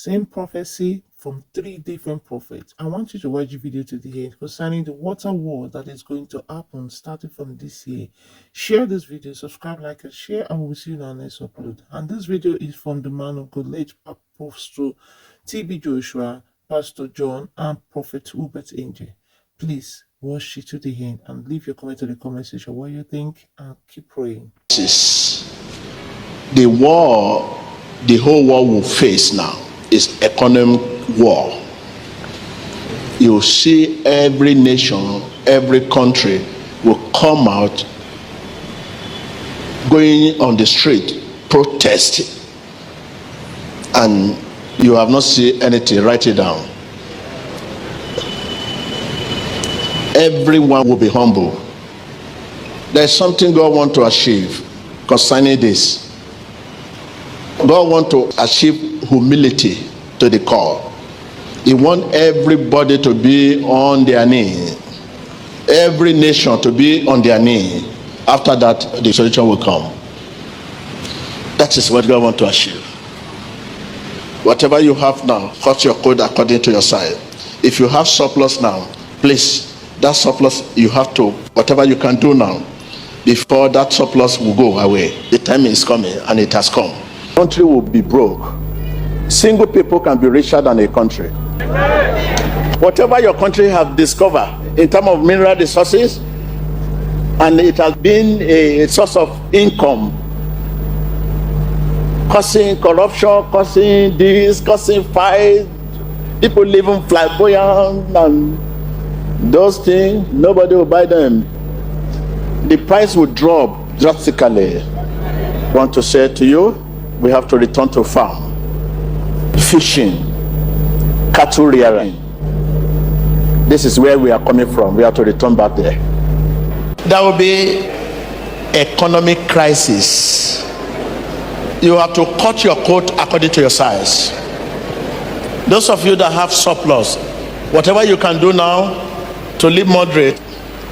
Same prophecy from 3 different prophets. I want you to watch the video to the end concerning the water war that is going to happen starting from this year. Share this video, subscribe, like, and share, and we'll see you in our next upload. And this video is from the man of God, late Apostle TB Joshua, Pastor John, and Prophet Uebert Angel. Please watch it to the end and leave your comment in the comment section what you think, and keep praying. This is the war the whole world will face now is economic war. You see every nation, every country will come out going on the street protesting, and you have not seen anything. Write it down. Everyone will be humble. There's something God wants to achieve concerning this. God wants to achieve humility to the core. He wants everybody to be on their knee. Every nation to be on their knee. After that, the solution will come. That is what God wants to achieve. Whatever you have now, cut your code according to your size. If you have surplus now, please, that surplus you have to, whatever you can do now, before that surplus will go away. The time is coming, and it has come. Country will be broke. Single people can be richer than a country. Whatever your country have discovered in terms of mineral resources, and it has been a source of income, causing corruption, causing this, causing fight, people living flamboyant and those things, nobody will buy them. The price will drop drastically. I want to say to you, we have to return to farm, fishing, cattle rearing. This is where we are coming from. We have to return back there. There will be economic crisis. You have to cut your coat according to your size. Those of you that have surplus, whatever you can do now to live moderate,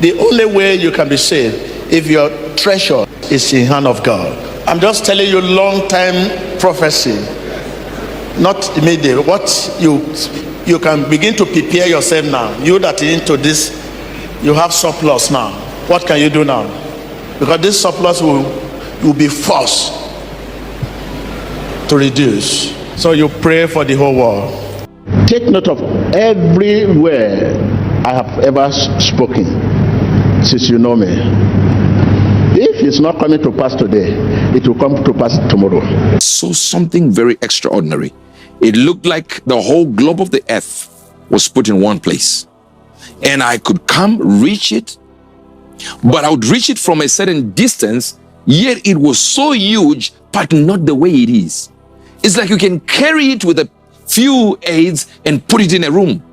the only way you can be saved if your treasure is in the hand of God. I'm just telling you long time prophecy, not immediate. What you can begin to prepare yourself now. You that are into this, you have surplus now. What can you do now? Because this surplus will be forced to reduce. So you pray for the whole world. Take note of everywhere I have ever spoken, since you know me. If it's not coming to pass today, it will come to pass tomorrow. So something very extraordinary. It looked like the whole globe of the earth was put in one place. And I could come, reach it, but I would reach it from a certain distance, yet it was so huge, but not the way it is. It's like you can carry it with a few aids and put it in a room.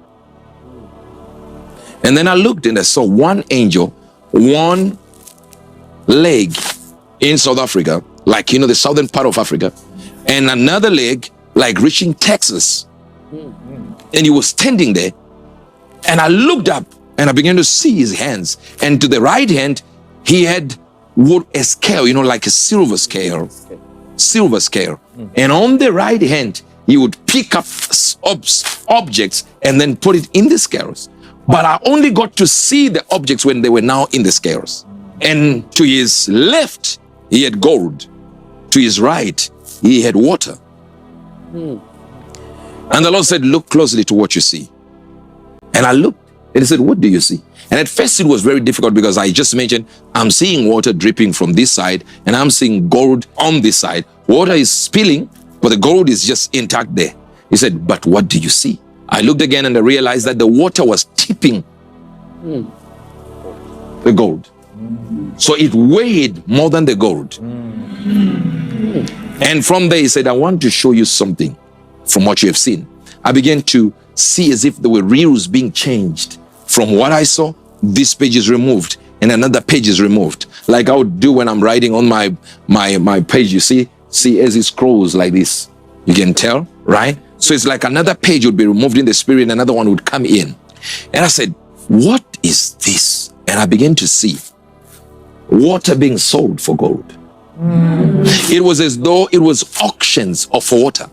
And then I looked and I saw one angel, one leg in South Africa, like, you know, the southern part of Africa, and another leg like reaching Texas. And he was standing there, and I looked up and I began to see his hands, and to the right hand he had a scale, you know, like a silver scale. And on the right hand he would pick up objects and then put it in the scales. But I only got to see the objects when they were now in the scales. And to his left, he had gold. To his right, he had water. And the Lord said, look closely to what you see. And I looked, and he said, what do you see? And at first it was very difficult, because I just mentioned, I'm seeing water dripping from this side, and I'm seeing gold on this side. Water is spilling, but the gold is just intact there. He said, but what do you see? I looked again and I realized that the water was tipping the gold. So it weighed more than the gold. And from there he said, I want to show you something from what you have seen. I began to see as if there were reels being changed. From what I saw, this page is removed and another page is removed. Like I would do when I'm writing on my page, you see as it scrolls like this. You can tell, right? So it's like another page would be removed in the spirit and another one would come in. And I said, what is this? And I began to see water being sold for gold. It was as though it was auctions of water.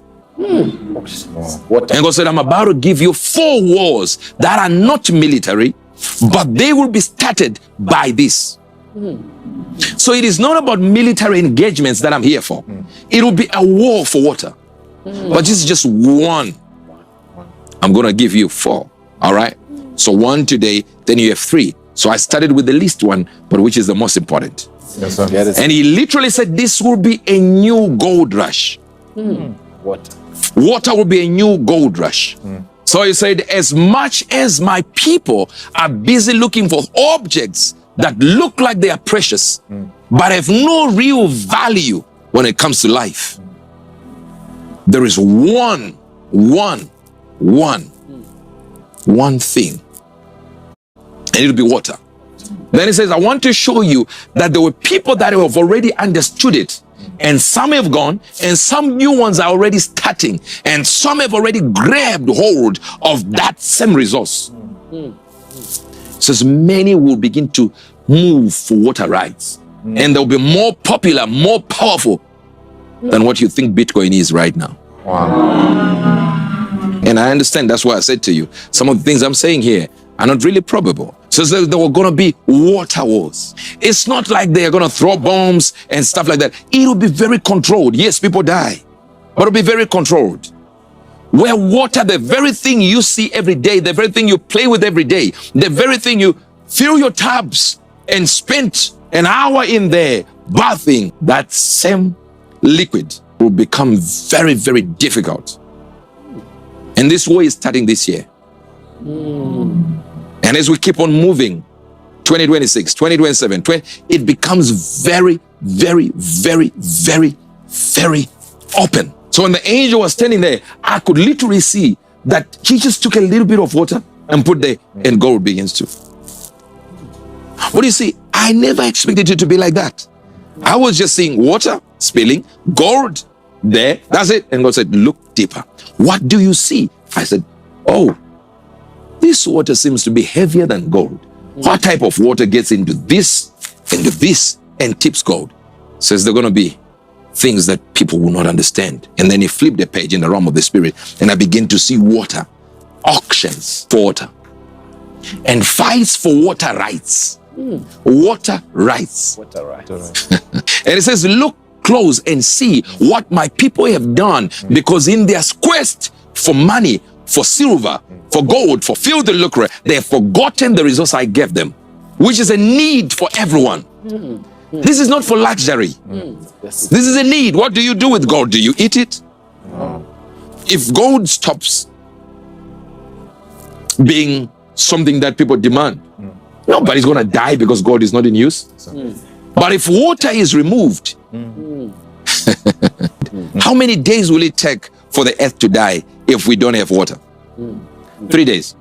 Water. And God said, I'm about to give you 4 wars that are not military, but they will be started by this. So it is not about military engagements that I'm here for. It will be a war for water. But this is just one. I'm going to give you 4. All right? So 1 today, then you have 3. So I started with the least one, but which is the most important. Yes, sir. And he literally said this will be a new gold rush. Water. Water will be a new gold rush. So he said, as much as my people are busy looking for objects that look like they are precious, but have no real value when it comes to life, there is one thing, and it'll be water. Then he says, I want to show you that there were people that have already understood it, and some have gone, and some new ones are already starting, and some have already grabbed hold of that same resource. Says many will begin to move for water rights, and they'll be more popular, more powerful than what you think Bitcoin is right now. And I understand, that's why I said to you, some of the things I'm saying here are not really probable. So there were going to be water wars. It's not like they're going to throw bombs and stuff like that. It'll be very controlled. Yes, people die, but it'll be very controlled. Where water, the very thing you see every day, the very thing you play with every day, the very thing you fill your tubs and spend an hour in there bathing, that same liquid will become very, very difficult. And this war is starting this year. And as we keep on moving, 2026, 2027, it becomes very, very, very, very, very open. So when the angel was standing there, I could literally see that he just took a little bit of water and put there, and gold begins to. What do you see? I never expected it to be like that. I was just seeing water spilling, gold there, that's it. And God said, look deeper. What do you see? I said, oh, this water seems to be heavier than gold. What type of water gets into this, and tips gold? Says they're going to be things that people will not understand. And then he flipped the page in the realm of the spirit, and I begin to see water, auctions for water, and fights for water rights. Water rights. Water rights. And it says, look close and see what my people have done, because in their quest for money, for silver, for gold, for filthy lucre, they have forgotten the resource I gave them, which is a need for everyone. This is not for luxury. This is a need. What do you do with gold? Do you eat it? If gold stops being something that people demand, nobody's going to die because gold is not in use. But if water is removed, how many days will it take for the earth to die if we don't have water? 3 days.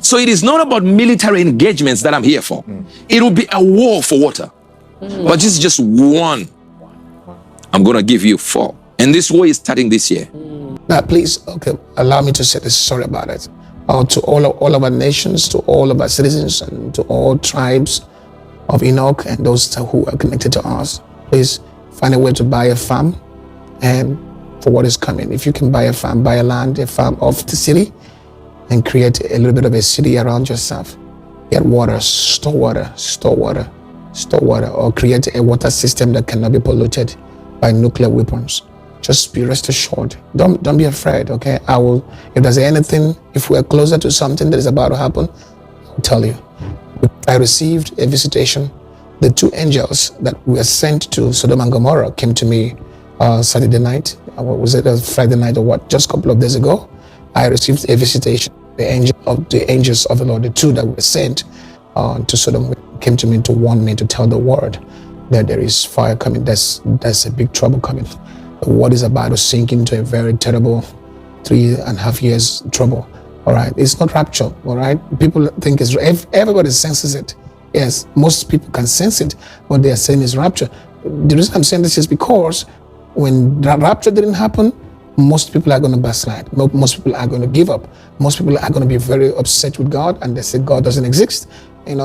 So it is not about military engagements that I'm here for. It will be a war for water. But this is just one. I'm going to give you 4. And this war is starting this year. Now, please, allow me to say this. Sorry about it. To all of our nations, to all of our citizens, and to all tribes of Enoch and those who are connected to us, please find a way to buy a farm and for what is coming. If you can buy a farm, buy a land, a farm off the city, and create a little bit of a city around yourself. Get water, store water, or create a water system that cannot be polluted by nuclear weapons. Just be rest assured. Don't be afraid, okay? If there's anything, if we're closer to something that is about to happen, I'll tell you. I received a visitation. The 2 angels that were sent to Sodom and Gomorrah came to me Saturday night. Was it Friday night or what? Just a couple of days ago. I received a visitation. The angels of the Lord, the 2 that were sent to Sodom, came to me to warn me, to tell the world that there is fire coming. There's a big trouble coming. The world is about to sink into a very terrible 3.5 years trouble. All right, it's not rapture. All right, people think it's, everybody senses it. Yes, most people can sense it. What they are saying is rapture. The reason I'm saying this is because when the rapture didn't happen, most people are going to backslide. Most people are going to give up. Most people are going to be very upset with God, and they say God doesn't exist.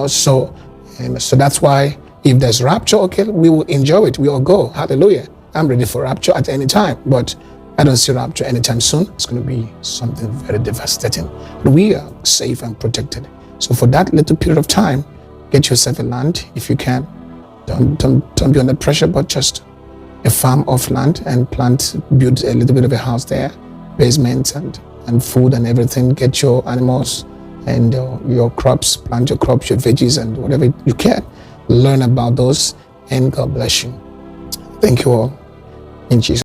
So that's why if there's rapture, okay, we will enjoy it. We all go. Hallelujah. I'm ready for rapture at any time. But I don't see rapture anytime soon. It's going to be something very devastating. But we are safe and protected. So for that little period of time, get yourself a land if you can. Don't be under pressure, but just a farm of land and build a little bit of a house there, basement and food and everything. Get your animals and your crops, plant your crops, your veggies and whatever you can. Learn about those, and God bless you. Thank you all in Jesus' name.